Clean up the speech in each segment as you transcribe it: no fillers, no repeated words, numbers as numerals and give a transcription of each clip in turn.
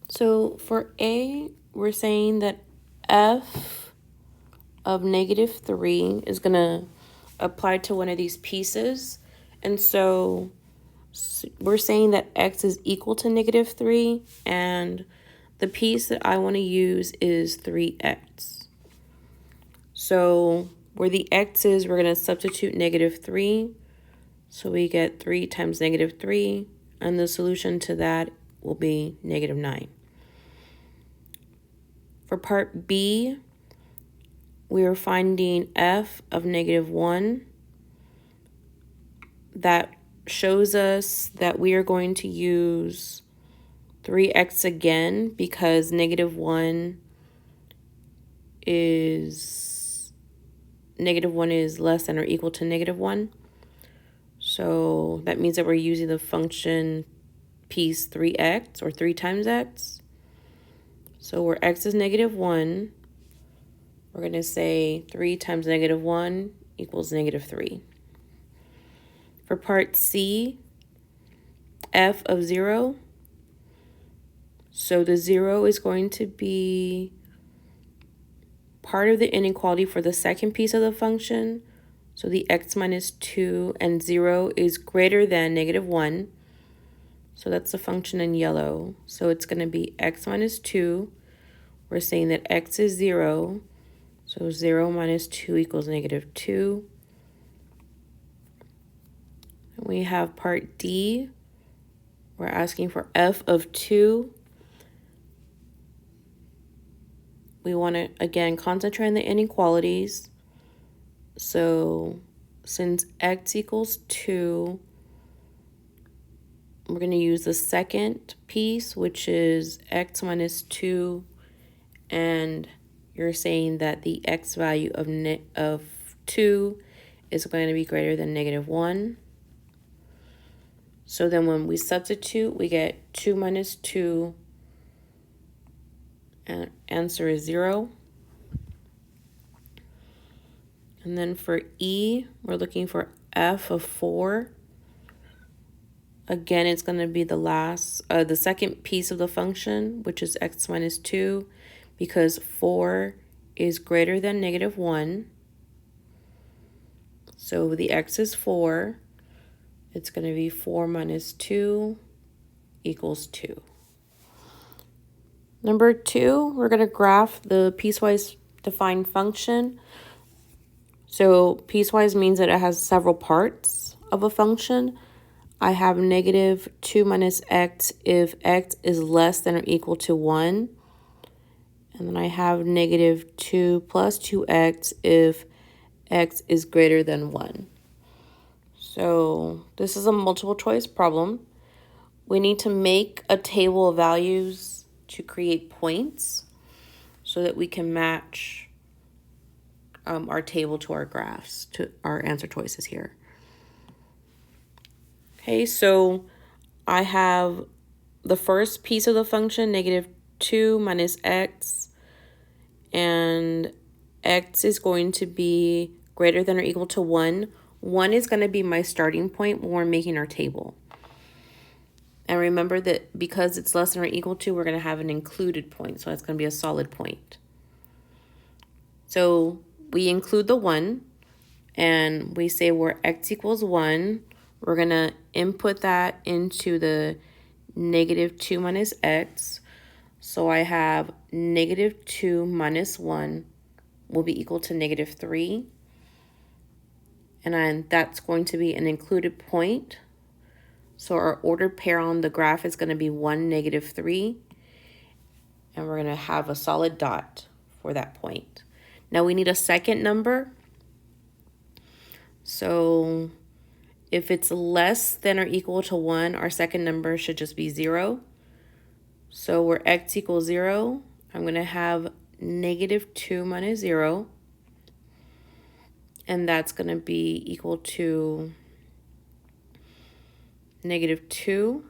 So for A, we're saying that f of -3 is going to apply to one of these pieces. And so we're saying that x is equal to -3, and the piece that I want to use is 3x. So where the x is, we're going to substitute -3. So we get 3 times -3, and the solution to that will be -9. For part B, we are finding f of -1. That shows us that we are going to use 3x again because -1 is less than or equal to -1. So that means that we're using the function piece 3x, or 3 times x. So where x is -1, we're going to say 3 times -1 equals -3. For part C, f of 0. So the 0 is going to be part of the inequality for the second piece of the function. So the x minus 2, and 0 is greater than -1. So that's the function in yellow. So it's going to be x minus 2. We're saying that x is 0. So 0 minus 2 equals -2. And we have part D. We're asking for f of 2. We want to, again, concentrate on the inequalities. So since x equals 2, we're going to use the second piece, which is x minus 2. And you're saying that the x value of 2 is going to be greater than -1. So then when we substitute, we get 2 minus 2, and answer is 0. And then for E, we're looking for f of 4. Again, it's going to be the second piece of the function, which is x minus 2, because 4 is greater than -1. So the x is 4. It's going to be 4 minus 2 equals 2. Number 2, we're going to graph the piecewise defined function. So piecewise means that it has several parts of a function. I have -2 minus x if x is less than or equal to 1. And then I have -2 plus 2x if x is greater than 1. So this is a multiple choice problem. We need to make a table of values to create points so that we can match our table to our graphs, to our answer choices here. Okay, so I have the first piece of the function, -2 minus x, and x is going to be greater than or equal to 1. 1 is going to be my starting point when we're making our table. And remember that because it's less than or equal to, we're going to have an included point, so it's going to be a solid point. So we include the 1, and we say where x equals 1, we're going to input that into the -2 minus x. So I have -2 minus 1 will be equal to -3. And that's going to be an included point. So our ordered pair on the graph is going to be 1, -3. And we're going to have a solid dot for that point. Now we need a second number. So if it's less than or equal to 1, our second number should just be 0. So where x equals 0, I'm going to have -2 minus 0. And that's going to be equal to -2.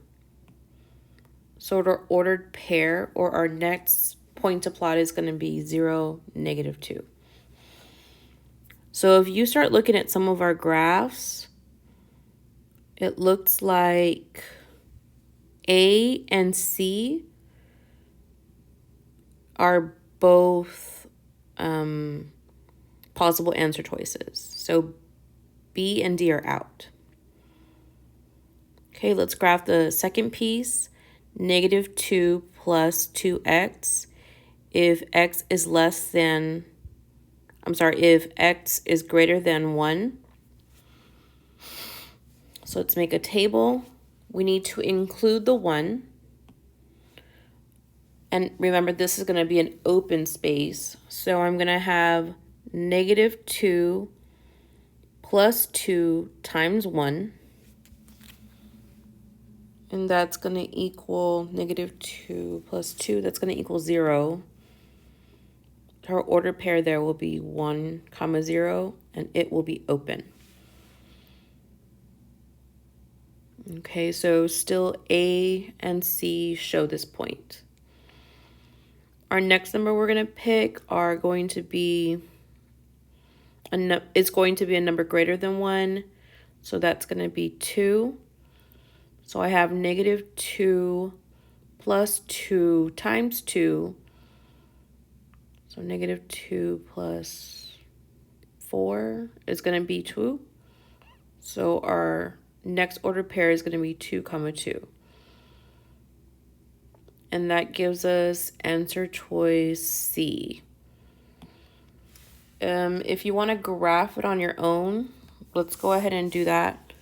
So our ordered pair, or our next point to plot, is going to be 0, -2. So if you start looking at some of our graphs, it looks like A and C are both possible answer choices. So B and D are out. Okay, let's graph the second piece. -2 plus 2x. If x is if x is greater than 1. So let's make a table. We need to include the 1. And remember, this is going to be an open space. So I'm going to have -2 plus 2 times 1. And that's going to equal -2 plus 2. That's going to equal 0. Our order pair there will be 1, 0, and it will be open. Okay, so still A and C show this point. Our next number we're going to pick are going to be a number greater than 1. So that's going to be 2. So I have -2 plus 2 times 2. So -2 plus 4 is going to be 2. So our next order pair is going to be 2, 2. And that gives us answer choice C. If you want to graph it on your own, let's go ahead and do that.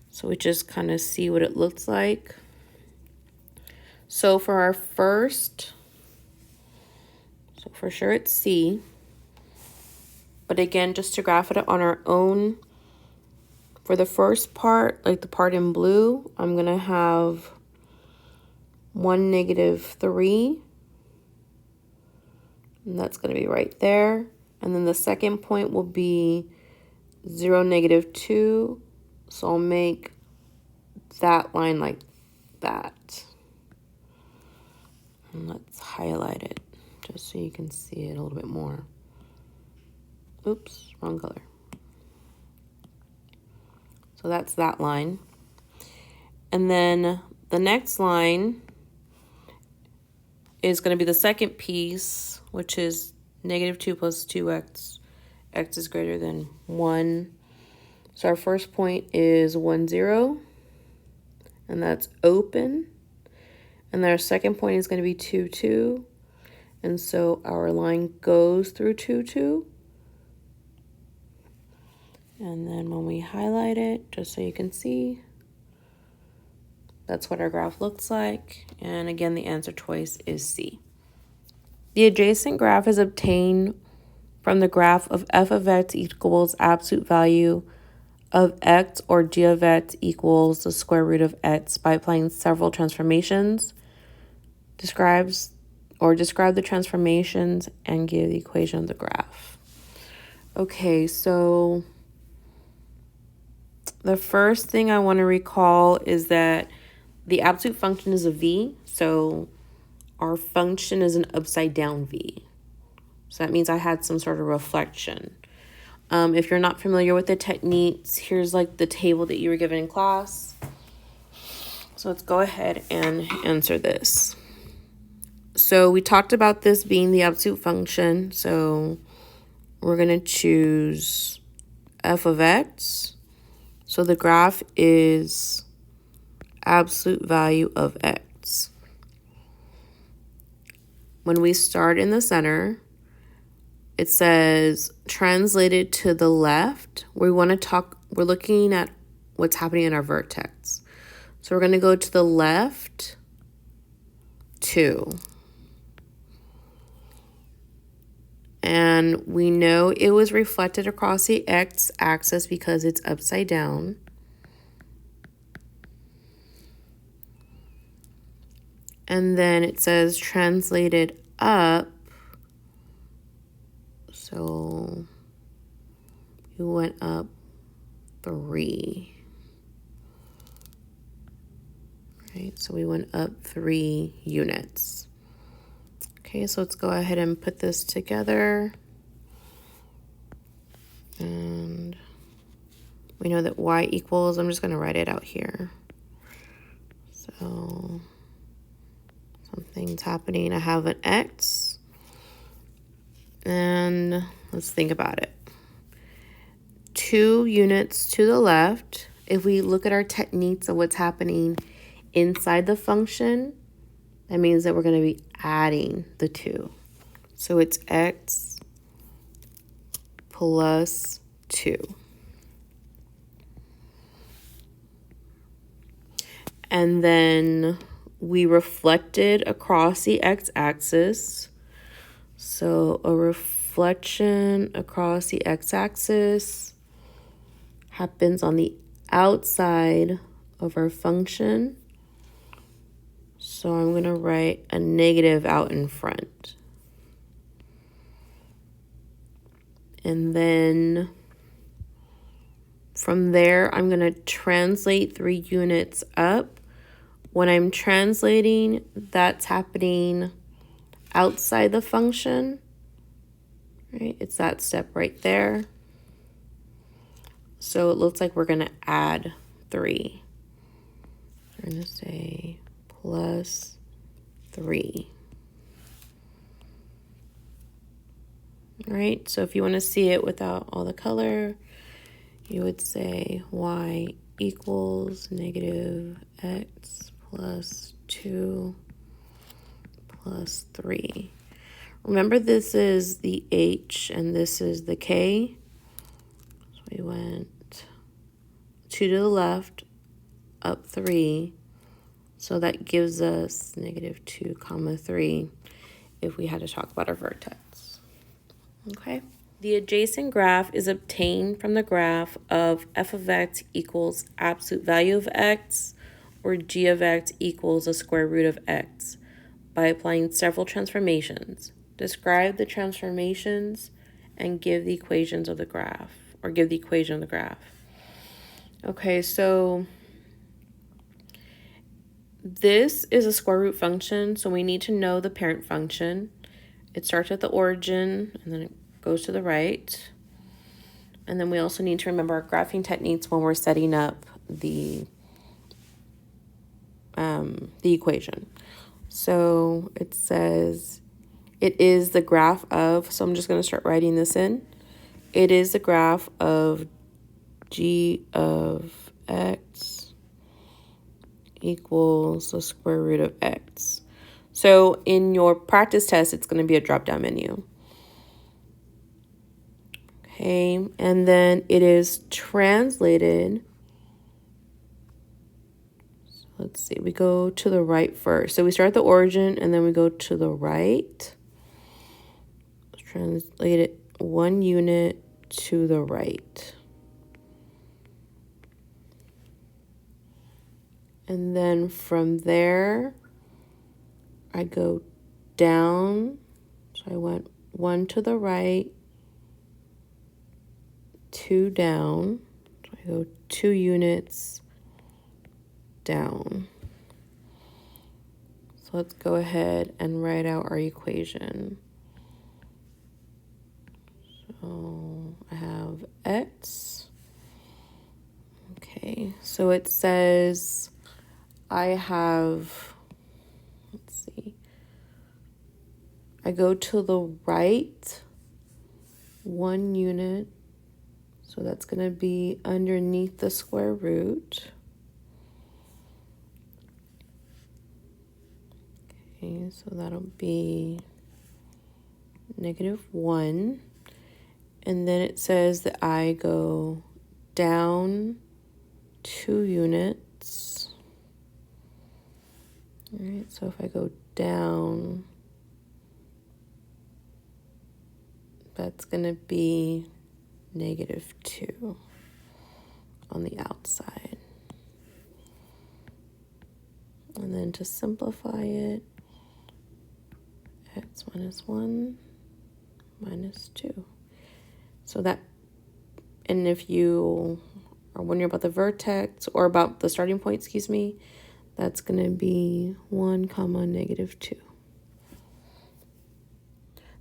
So we just kind of see what it looks like. So for our first, so for sure it's C. But again, just to graph it on our own, for the first part, like the part in blue, I'm going to have 1, -3. And that's going to be right there. And then the second point will be 0, -2. So I'll make that line like that. And let's highlight it just so you can see it a little bit more. Oops, wrong color. So that's that line. And then the next line is going to be the second piece, which is -2 plus 2x. X is greater than 1. So our first point is 1, 0. And that's open. And then our second point is going to be 2, 2. And so our line goes through 2, 2. And then when we highlight it, just so you can see, that's what our graph looks like. And again, the answer choice is C. The adjacent graph is obtained from the graph of f of x equals absolute value of x, or g of x equals the square root of x by applying several transformations. Describe the transformations and give the equation of the graph. Okay, so the first thing I want to recall is that the absolute function is a v, so our function is an upside down v. So that means I had some sort of reflection. If you're not familiar with the techniques, here's like the table that you were given in class. So let's go ahead and answer this. So we talked about this being the absolute function. So we're going to choose f of x. So the graph is absolute value of x. When we start in the center, it says translated to the left. We're looking at what's happening in our vertex. So we're going to go to the left 2. And we know it was reflected across the x-axis because it's upside down. And then it says translated up. So we went up 3. Right, so we went up 3 units. Okay, so let's go ahead and put this together. And we know that y equals, I'm just going to write it out here. So something's happening. I have an x. And let's think about it. 2 units to the left. If we look at our techniques of what's happening inside the function, that means that we're going to be adding the 2. So it's x plus 2. And then we reflected across the x-axis. So a reflection across the x-axis happens on the outside of our function. So I'm going to write a negative out in front. And then from there, I'm going to translate 3 units up. When I'm translating, that's happening outside the function, right? It's that step right there. So it looks like we're going to add 3. We're going to say plus 3. All right, so if you want to see it without all the color, you would say y equals negative x plus 2 plus 3. Remember, this is the h and this is the k. So we went 2 to the left, up 3. So that gives us negative 2 comma 3 if we had to talk about our vertex. Okay. The adjacent graph is obtained from the graph of f of x equals absolute value of x, or g of x equals the square root of x, by applying several transformations. Describe the transformations and give the equations of the graph, or give the equation of the graph. Okay, so this is a square root function, so we need to know the parent function. It starts at the origin, and then it goes to the right. And then we also need to remember our graphing techniques when we're setting up the equation. So it says it is the graph of, so I'm just going to start writing this in. It is the graph of g of x equals the square root of x. So in your practice test, it's going to be a drop-down menu. Okay, and then it is translated. So let's see, we go to the right first. So we start at the origin and then we go to the right. Let's translate it 1 unit to the right. And then from there, I go down. So I went 1 to the right, 2 down. So I go 2 units down. So let's go ahead and write out our equation. So I have x. Okay, so it says I have, let's see, I go to the right 1 unit, so that's going to be underneath the square root. Okay, so that'll be -1. And then it says that I go down 2 units. All right, so if I go down, that's going to be -2 on the outside. And then to simplify it, x minus 1 minus 2. So that, and if you are wondering about the vertex, or about the starting point, excuse me, that's going to be 1 comma -2.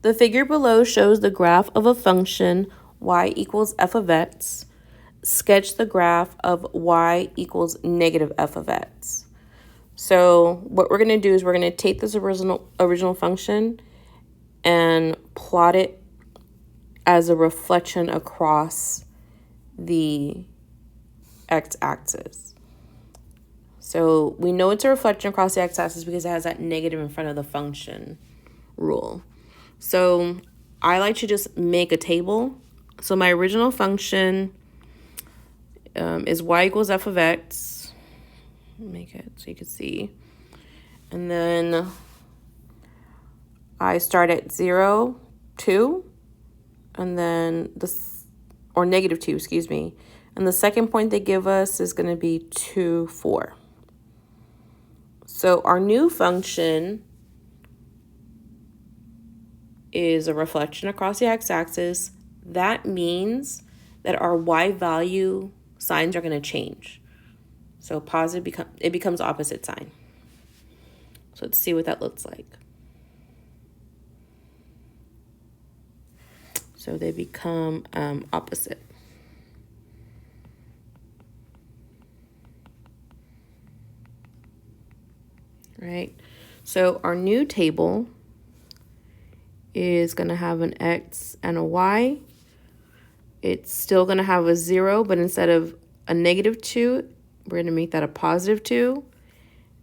The figure below shows the graph of a function y equals f of x. Sketch the graph of y equals negative f of x. So what we're going to do is we're going to take this original function and plot it as a reflection across the x-axis. So we know it's a reflection across the x-axis because it has that negative in front of the function rule. So I like to just make a table. So my original function is y equals f of x. Make it so you can see. And then I start at 0, 2, and then or negative 2, excuse me. And the second point they give us is going to be 2, 4. So our new function is a reflection across the x-axis. That means that our y value signs are going to change. So positive it becomes opposite sign. So let's see what that looks like. So they become opposite. Right? So our new table is going to have an x and a y. It's still going to have a 0, but instead of a negative 2, we're going to make that a positive 2.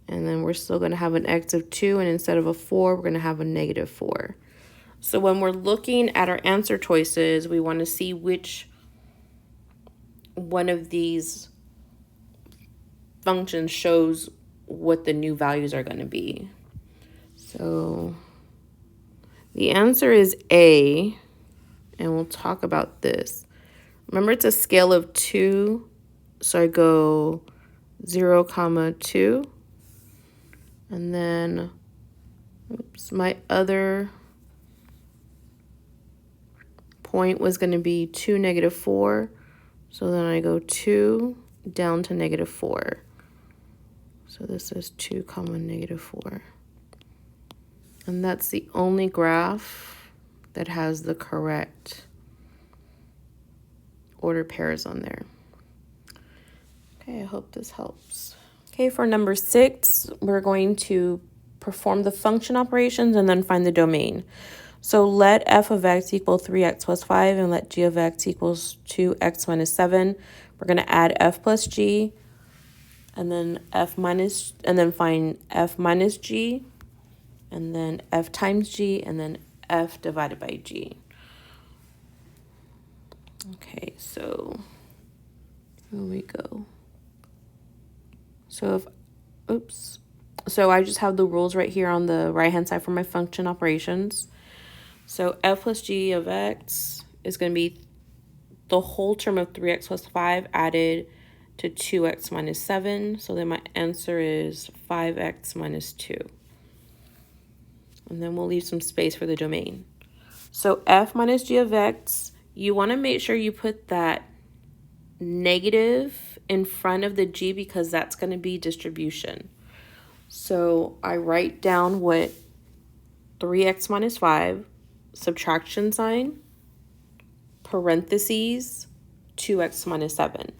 And then we're still going to have an x of 2, and instead of a 4, we're going to have a negative 4. So when we're looking at our answer choices, we want to see which one of these functions shows what the new values are going to be. So the answer is A, and we'll talk about this. Remember, it's a scale of 2, so I go 0, 2, and then, my other point was going to be 2, negative 4, so then I go 2 down to negative 4. So this is 2, negative 4. And that's the only graph that has the correct order pairs on there. Okay, I hope this helps. Okay, for number 6, we're going to perform the function operations and then find the domain. So let f of x equal 3x plus 5 and let g of x equals 2x minus 7. We're going to add f plus g and then find f minus g and then f times g and then f divided by g. Okay, so here we go. So so I just have the rules right here on the right hand side for my function operations. So f plus g of x is going to be the whole term of 3x plus 5 added to 2x minus 7. So then my answer is 5x minus 2. And then we'll leave some space for the domain. So f minus g of x, you want to make sure you put that negative in front of the g because that's going to be distribution. So I write down what 3x minus 5, subtraction sign, parentheses, 2x minus 7.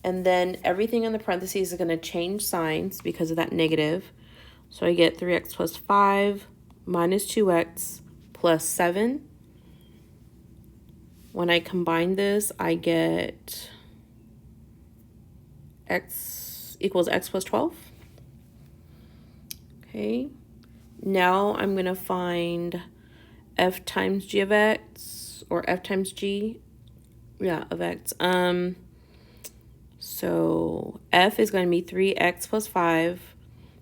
And then everything in the parentheses is going to change signs because of that negative. So I get 3x plus 5 minus 2x plus 7. When I combine this, I get x equals x plus 12. Okay. Now I'm going to find f times g of x, or f times g, of x. So f is going to be 3x plus 5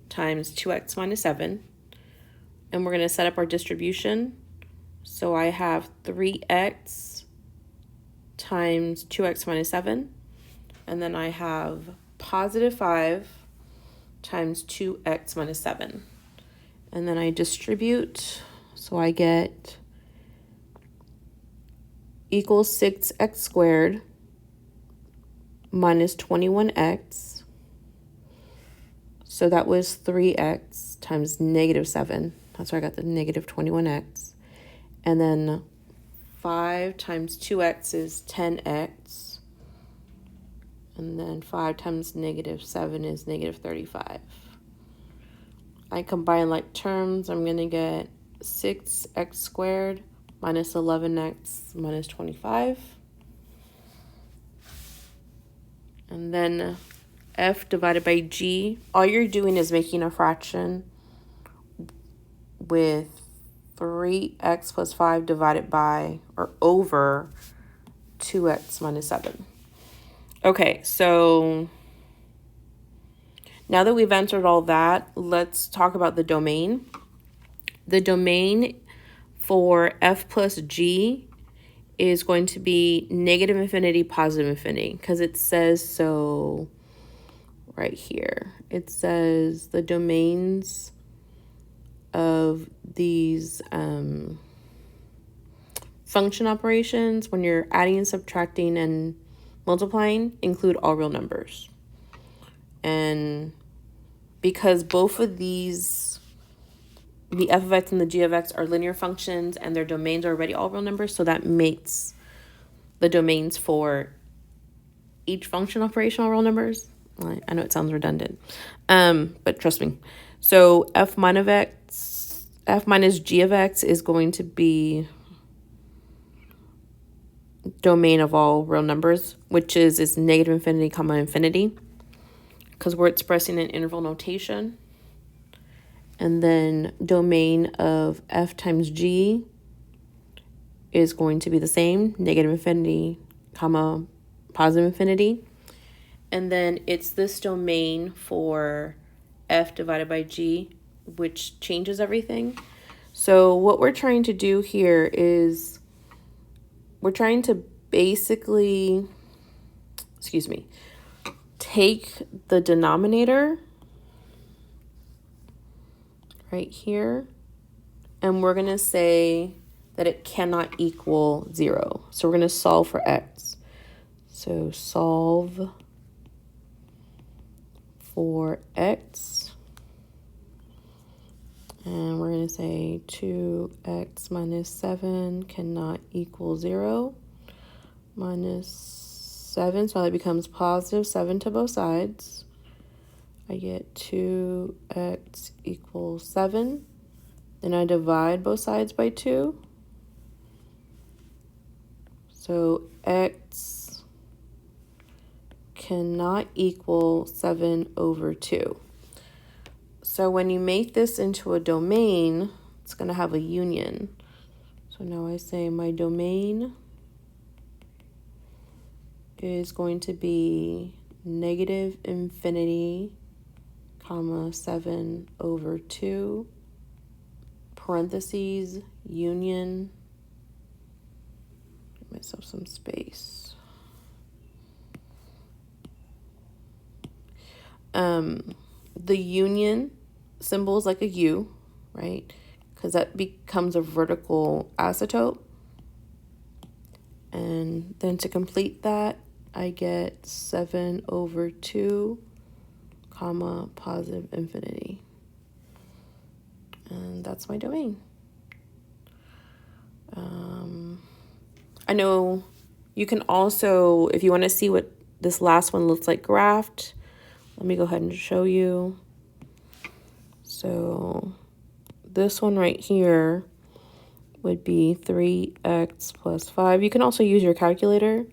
times 2x minus 7. And we're going to set up our distribution. So I have 3x times 2x minus 7. And then I have positive 5 times 2x minus 7. And then I distribute. So I get equals 6x squared minus 21x. So that was 3x times negative 7. That's where I got the negative 21x. And then 5 times 2x is 10x. And then 5 times negative 7 is negative 35. I combine like terms. I'm going to get 6x squared minus 11x minus 25. And then f divided by g. All you're doing is making a fraction with 3x plus 5 divided by or over 2x minus 7. Okay, so now that we've answered all that, let's talk about the domain. The domain for f plus g is going to be negative infinity, positive infinity, because it says so right here. It says the domains of these function operations when you're adding and subtracting and multiplying include all real numbers. And because both of these, the f of x and the g of x, are linear functions and their domains are already all real numbers, so that makes the domains for each function operation all real numbers. I know it sounds redundant, but trust me. So f minus g of x is going to be domain of all real numbers, which is negative infinity comma infinity, because we're expressing an interval notation. And then domain of f times g is going to be the same, negative infinity comma positive infinity. And then it's this domain for f divided by g, which changes everything. So what we're trying to do here is we're trying to basically, take the denominator right here, and we're going to say that it cannot equal 0. So we're going to solve for x. So solve for x. And we're going to say 2x minus 7 cannot equal 0. Minus 7, so that becomes positive 7 to both sides. I get 2x equals 7. Then I divide both sides by 2. So x cannot equal 7 over 2. So when you make this into a domain, it's going to have a union. So now I say my domain is going to be negative infinity, comma 7 over 2, parentheses, union, give myself some space. The union symbol is like a U, right? Because that becomes a vertical asymptote. And then to complete that, I get 7 over 2, comma, positive infinity. And that's my domain. I know you can also, if you want to see what this last one looks like graphed, let me go ahead and show you. So this one right here would be 3x plus 5. You can also use your calculator.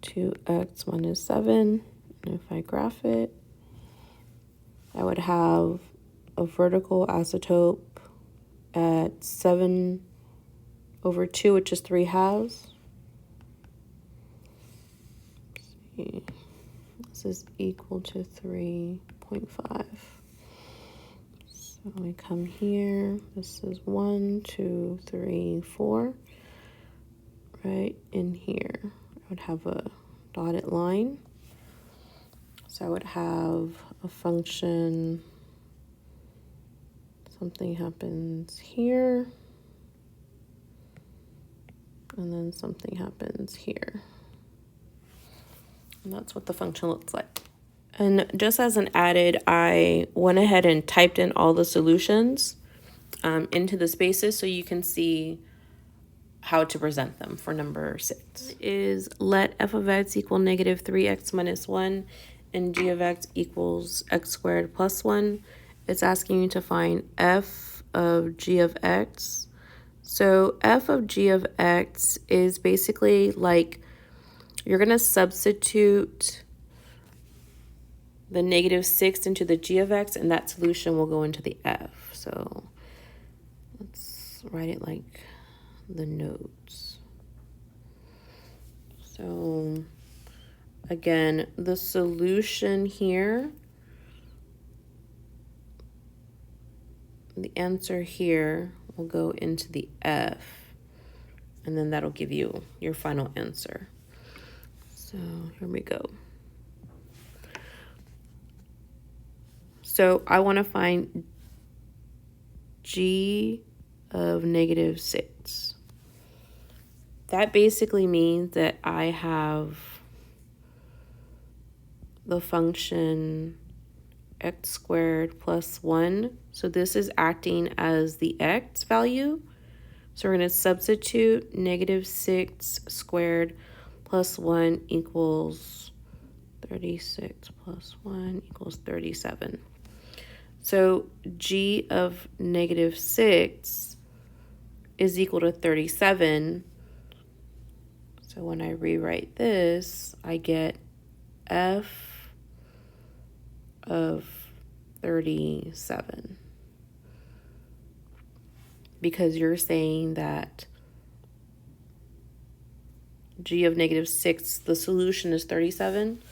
2x minus 7. And if I graph it, I would have a vertical asymptote at 7 over 2, which is 3 halves. Let's see. This is equal to 3.5. So we come here. This is 1, 2, 3, 4. Right in here, I would have a dotted line. So I would have a function, something happens here, and then something happens here. And that's what the function looks like. And just as an added, I went ahead and typed in all the solutions into the spaces so you can see how to present them for number 6. Is let f of x equal negative 3x minus 1 and g of x equals x squared plus 1. It's asking you to find f of g of x So f of g of x is basically like you're going to substitute the -6 into the g of x, and that solution will go into the f. So let's write it like the notes. So again, the solution here, the answer here will go into the f, and then that'll give you your final answer. So here we go. So I want to find g of -6. That basically means that I have the function x squared plus 1. So this is acting as the x value. So we're going to substitute -6 squared plus 1 equals 36 plus 1 equals 37. So g of -6 is equal to 37. So when I rewrite this, I get f of 37. Because you're saying that g of -6, the solution is 37.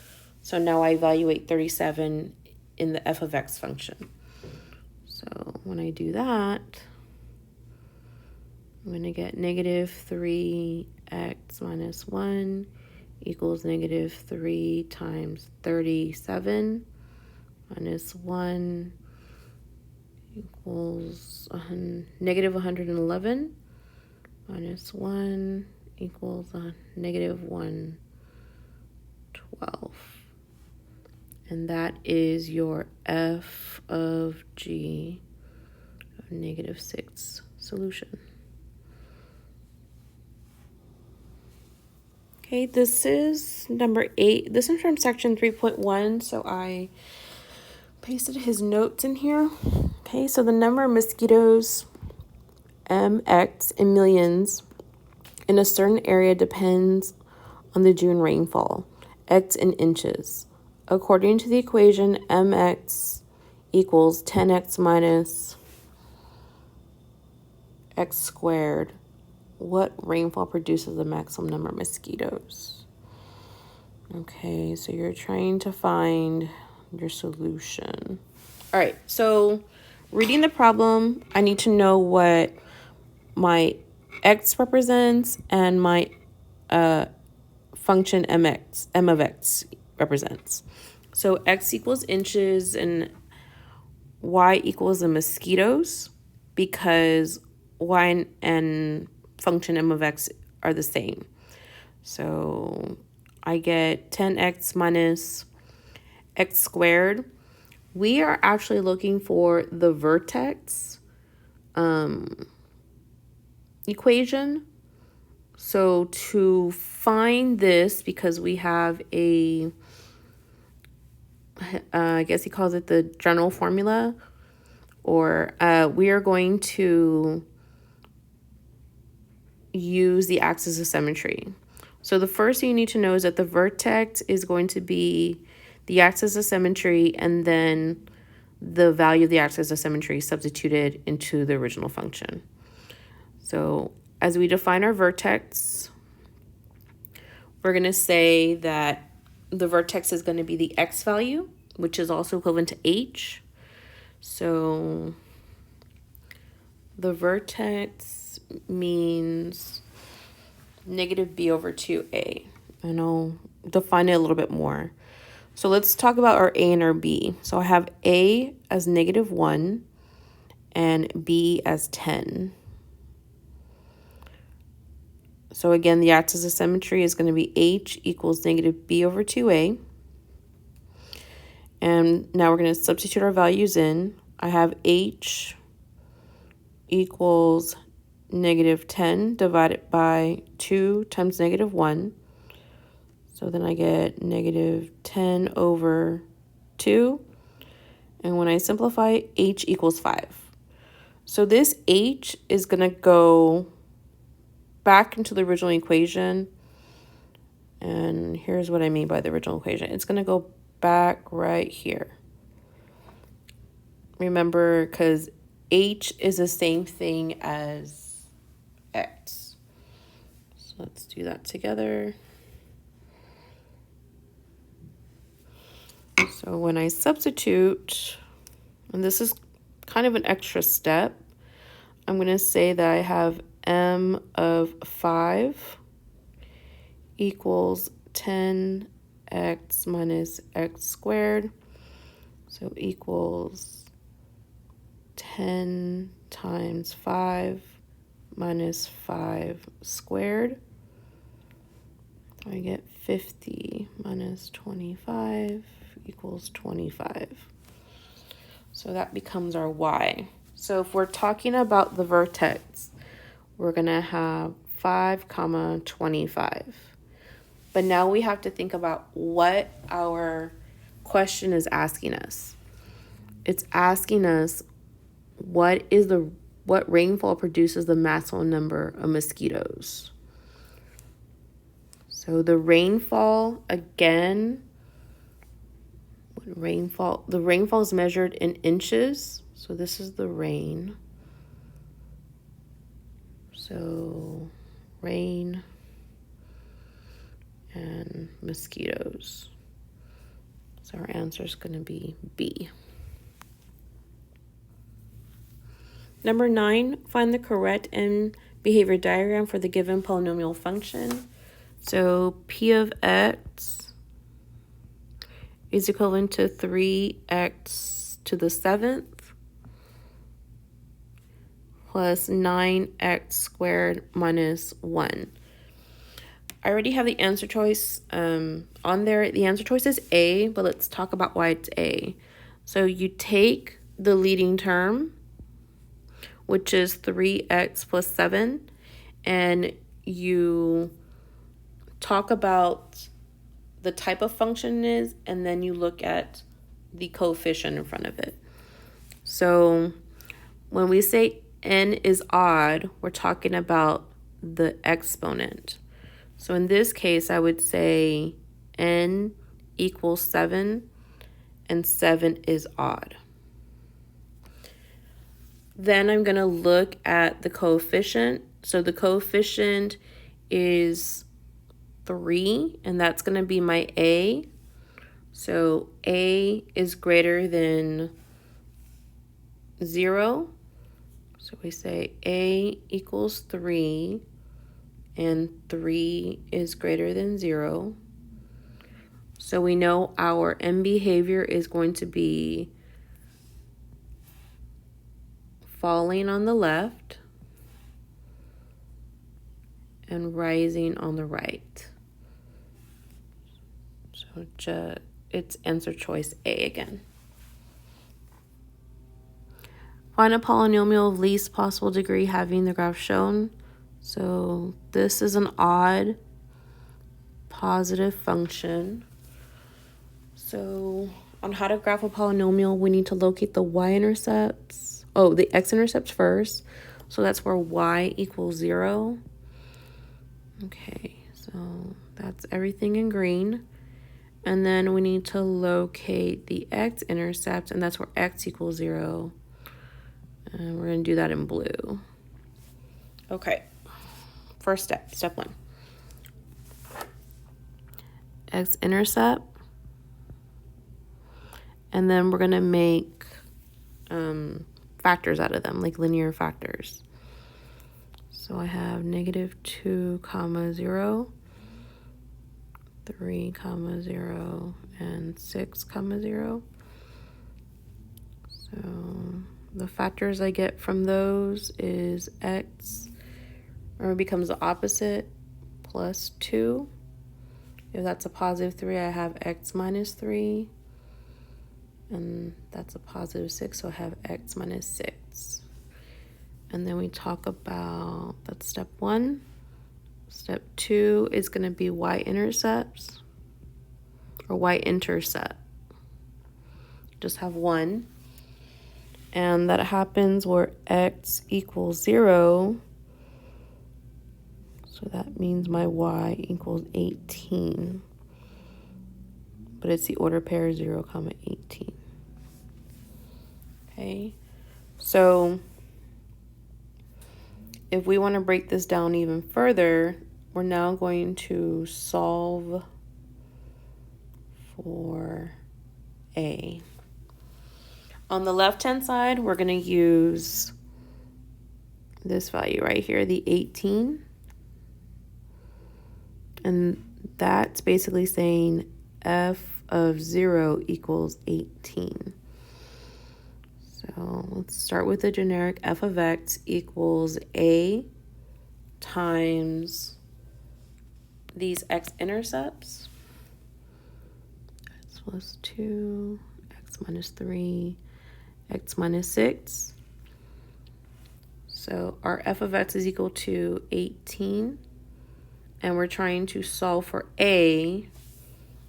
So now I evaluate 37 in the f of x function. So when I do that, I'm going to get -3x minus 1 equals -3 times 37 minus 1 equals -111 minus 1 equals -112. And that is your f of g of -6 solution. Okay, this is number 8. This is from section 3.1, so I pasted his notes in here. Okay, so the number of mosquitoes, mx, in millions in a certain area depends on the June rainfall, x in inches. According to the equation, mx equals 10x minus x squared, what rainfall produces the maximum number of mosquitoes? Okay, so you're trying to find your solution. All right, so reading the problem, I need to know what my x represents and my function m of x represents. So x equals inches and y equals the mosquitoes, because y and function m of x are the same. So I get 10x minus x squared. We are actually looking for the vertex equation. So to find this, because we have a, I guess he calls it the general formula, or we are going to use the axis of symmetry. So the first thing you need to know is that the vertex is going to be the axis of symmetry, and then the value of the axis of symmetry substituted into the original function. So as we define our vertex, we're going to say that the vertex is going to be the x value, which is also equivalent to h. So the vertex means -b over 2a, and I'll define it a little bit more. So let's talk about our a and our b. So I have a as -1 and b as 10. So again, the axis of symmetry is going to be h equals -b over 2a. And now we're going to substitute our values in. I have h equals -10 divided by 2 times -1. So then I get -10 over 2. And when I simplify, h equals 5. So this h is going to go back into the original equation. And here's what I mean by the original equation. It's going to go back right here. Remember, because h is the same thing as x. So let's do that together. So when I substitute, and this is kind of an extra step, I'm going to say that I have m of 5 equals 10x minus x squared. So equals 10 times 5 minus 5 squared. I get 50 minus 25 equals 25. So that becomes our y. So if we're talking about the vertex, we're going to have 5, 25. But now we have to think about what our question is asking us. It's asking us what rainfall produces the maximum number of mosquitoes. So the rainfall, again, the rainfall is measured in inches. So this is the rain. So rain and mosquitoes. So our answer is going to be B. Number 9, find the correct end behavior diagram for the given polynomial function. So P of x is equivalent to 3x to the 7th plus 9x squared minus 1. I already have the answer choice on there. The answer choice is A, but let's talk about why it's A. So you take the leading term, which is 3x plus 7, and you talk about the type of function it is, and then you look at the coefficient in front of it. So when we say n is odd, we're talking about the exponent. So in this case, I would say n equals 7, and 7 is odd. Then I'm going to look at the coefficient. So the coefficient is 3, and that's going to be my A. So A is greater than 0. So we say A equals 3, and 3 is greater than 0. So we know our end behavior is going to be falling on the left and rising on the right. So it's answer choice A again. Find a polynomial of least possible degree having the graph shown. So this is an odd positive function. So on how to graph a polynomial, we need to locate the y-intercepts. Oh, the x-intercepts first. So that's where y equals 0. Okay, so that's everything in green. And then we need to locate the x-intercept, and that's where x equals 0. And we're going to do that in blue. Okay, first step 1. X-intercept. And then we're going to make factors out of them, like linear factors. So I have -2, 0, 3, 0, and 6, 0. So the factors I get from those is x, or it becomes the opposite, plus 2. If that's a positive 3, I have x minus 3. And that's a positive 6, so I have x minus 6. And then we talk about, that's step 1. Step 2 is going to be y-intercepts, or y-intercept. Just have one. And that happens where x equals 0. So that means my y equals 18. But it's the order pair 0, 18. Okay, so if we want to break this down even further, we're now going to solve for A. On the left-hand side, we're going to use this value right here, the 18. And that's basically saying f of 0 equals 18. So let's start with the generic f of x equals a times these x-intercepts. X plus 2, x minus 3, x minus 6. So our f of x is equal to 18. And we're trying to solve for a.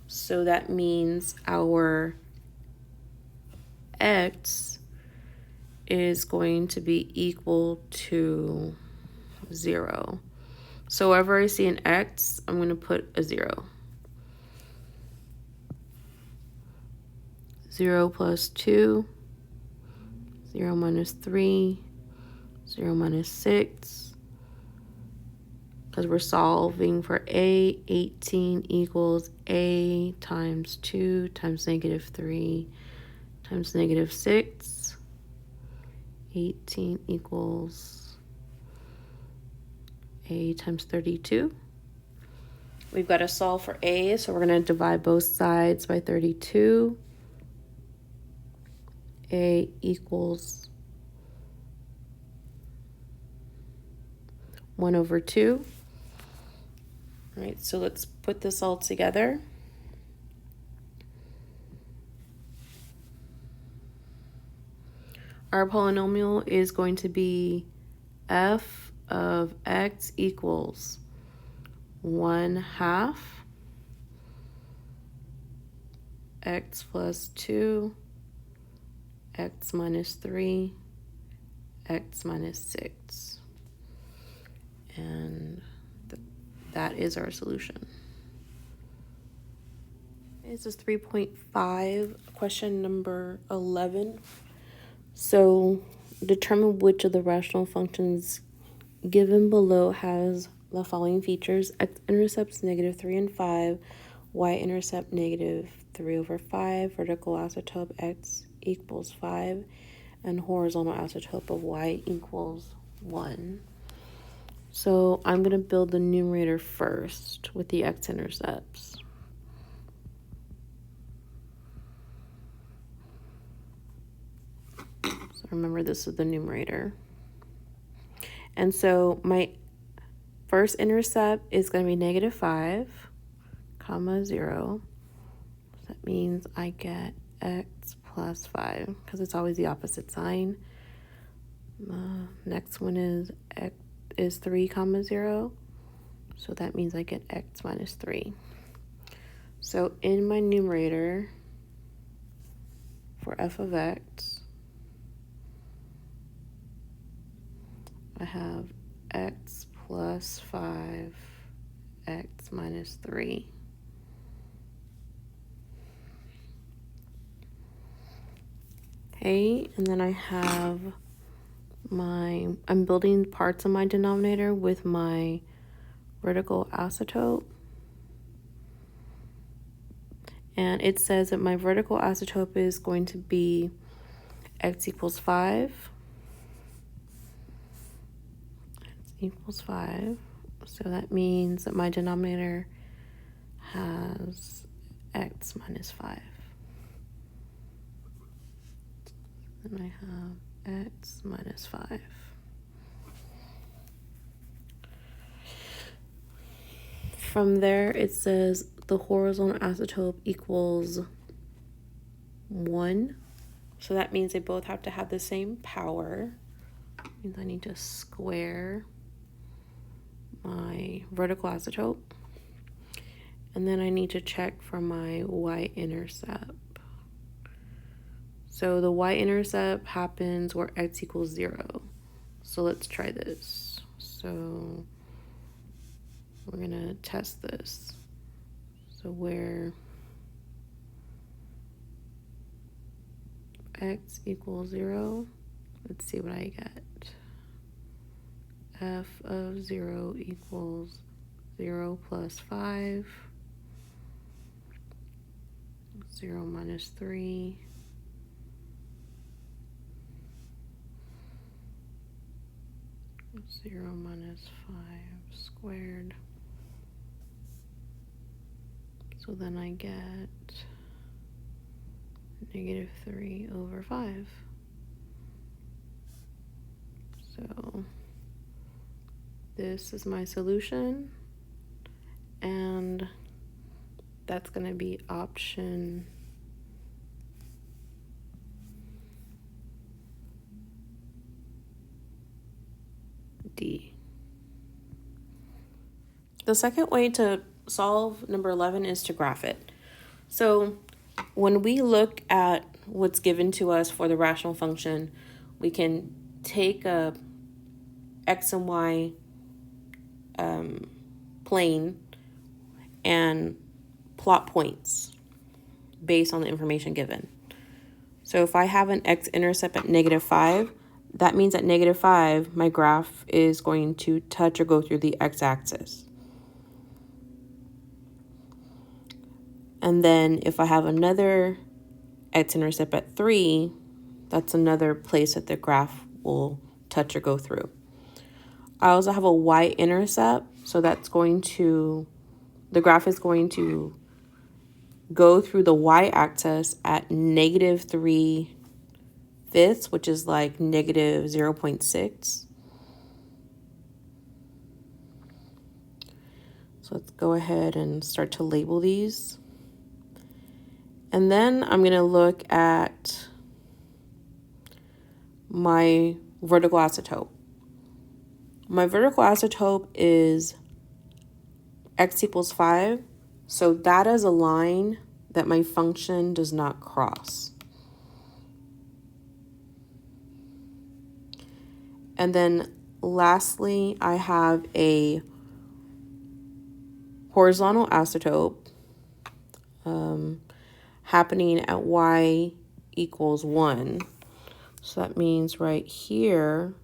So that means our x is going to be equal to 0. So wherever I see an x, I'm going to put a 0. 0 plus 2, 0 minus 3, 0 minus 6. Because we're solving for a, 18 equals a times 2 times negative 3 times negative 6. 18 equals a times 32. We've got to solve for a, so we're going to divide both sides by 32. A equals 1 over 2. All right, so let's put this all together. Our polynomial is going to be f of x equals 1/2 x plus 2, x minus 3, x minus 6. And that is our solution. This is 3.5, question number 11. So determine which of the rational functions given below has the following features: x-intercepts -3 and 5, y-intercept -3 over 5, vertical asymptote x equals 5, and horizontal asymptote of y equals 1. So I'm going to build the numerator first with the x-intercepts. So remember, this is the numerator. And so my first intercept is going to be -5, 0. So that means I get x plus 5 because it's always the opposite sign. Next one is x is 3, 0. So that means I get x minus 3. So in my numerator for f of x, I have x plus 5, x minus 3. Okay, and then I have I'm building parts of my denominator with my vertical asymptote. And it says that my vertical asymptote is going to be x equals 5. X equals 5. So that means that my denominator has x minus 5. And I have x minus 5. From there, it says the horizontal asymptote equals 1. So that means they both have to have the same power. Means I need to square my vertical asymptote. And then I need to check for my y-intercept. So the y-intercept happens where x equals 0. So let's try this. So we're going to test this. So where x equals 0, let's see what I get. F of 0 equals 0 plus 5, 0 minus 3, 0 minus 5 squared. So then I get negative 3 over 5. So this is my solution, and that's going to be option D. The second way to solve number 11 is to graph it. So when we look at what's given to us for the rational function, we can take a x and y plane and plot points based on the information given. So if I have an x-intercept at -5, that means at -5, my graph is going to touch or go through the x-axis. And then if I have another x-intercept at 3, that's another place that the graph will touch or go through. I also have a y-intercept, so that's going to, the graph is going to go through the y-axis at -3/5, which is like negative 0.6. So let's go ahead and start to label these. And then I'm going to look at my vertical asymptote. My vertical asymptote is x equals 5. So that is a line that my function does not cross. And then lastly, I have a horizontal asymptote happening at y equals 1. So that means right here,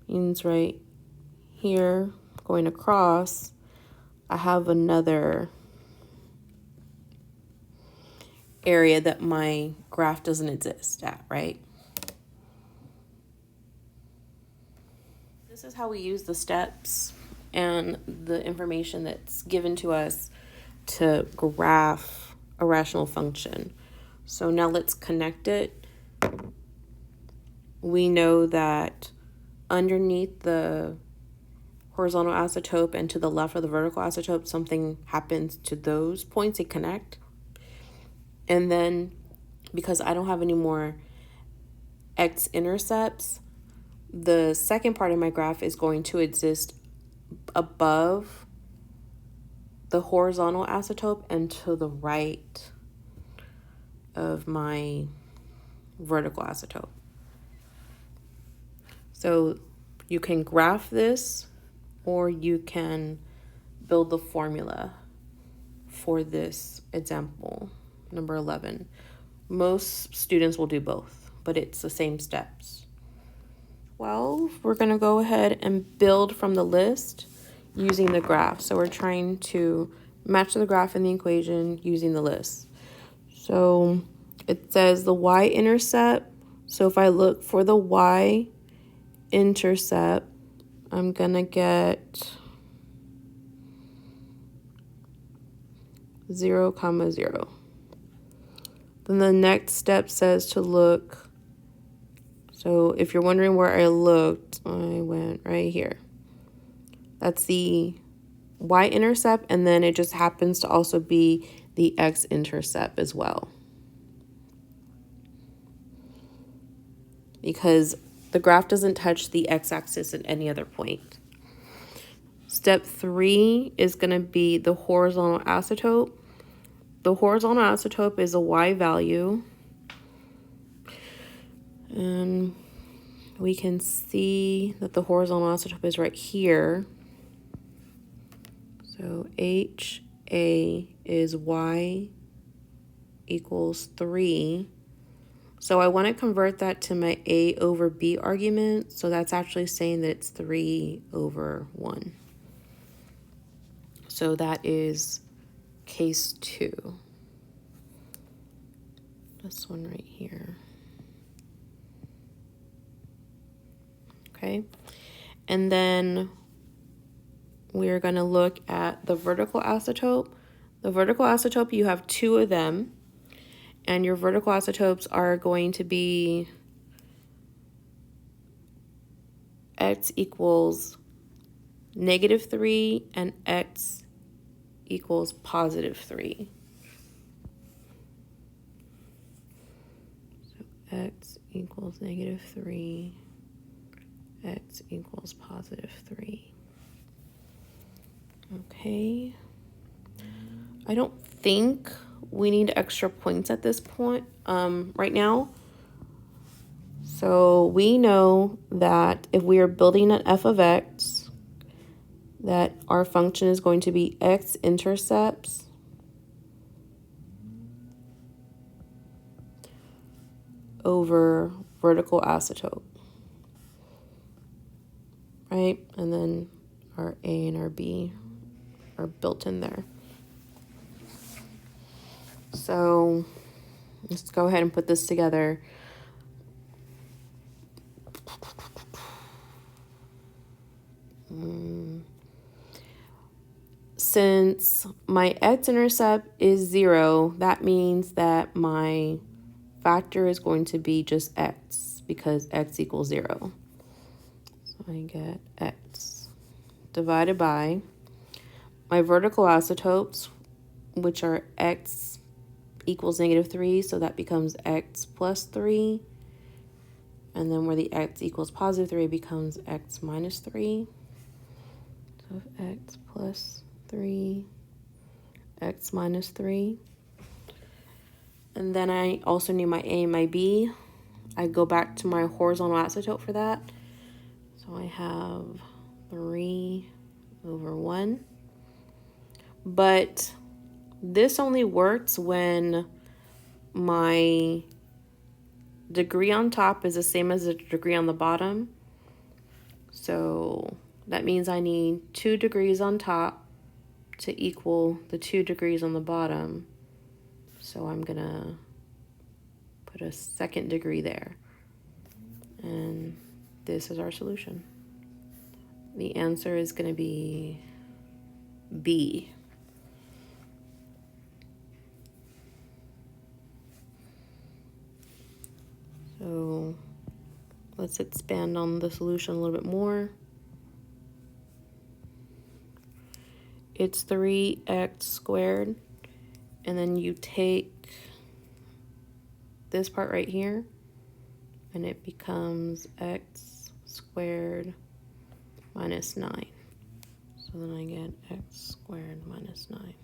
means right here going across, I have another area that my graph doesn't exist at, right? This is how we use the steps and the information that's given to us to graph a rational function. So now let's connect it. We know that underneath the horizontal asymptote and to the left of the vertical asymptote, something happens to those points, they connect. And then because I don't have any more x-intercepts, the second part of my graph is going to exist above the horizontal asymptote and to the right of my vertical asymptote. So you can graph this, or you can build the formula for this example, number 11. Most students will do both, but it's the same steps. 12, we're going to go ahead and build from the list using the graph. So we're trying to match the graph in the equation using the list. So it says the y-intercept. So if I look for the y-intercept, I'm going to get 0, 0. Then the next step says to look. So if you're wondering where I looked, I went right here. That's the y-intercept, and then it just happens to also be the x-intercept as well. Because the graph doesn't touch the x-axis at any other point. Step 3 is going to be the horizontal asymptote. The horizontal asymptote is a y value. And we can see that the horizontal asymptote is right here. So HA is y equals 3. So I want to convert that to my a over b argument. So that's actually saying that it's 3 over 1. So that is case 2. This one right here. Okay. And then we're going to look at the vertical asymptote. The vertical asymptote, you have 2 of them. And your vertical isotopes are going to be x equals -3 and x equals +3. So x equals -3, x equals +3. Okay. I don't think we need extra points at this point right now. So we know that if we are building an f of x, that our function is going to be x-intercepts over vertical asymptote, right? And then our a and our b are built in there. So let's go ahead and put this together. Since my x-intercept is 0, that means that my factor is going to be just x, because x equals 0. So I get x divided by my vertical isotopes, which are x equals -3, so that becomes x plus 3. And then where the x equals +3 becomes x minus 3. So x plus 3, x minus 3. And then I also need my a and my b. I go back to my horizontal asymptote for that. So I have 3 over 1. But this only works when my degree on top is the same as the degree on the bottom. So that means I need 2 degrees on top to equal the 2 degrees on the bottom. So I'm gonna put a second degree there. And this is our solution. The answer is gonna be B. So let's expand on the solution a little bit more. It's 3x squared, and then you take this part right here, and it becomes x squared minus 9. So then I get x squared minus 9.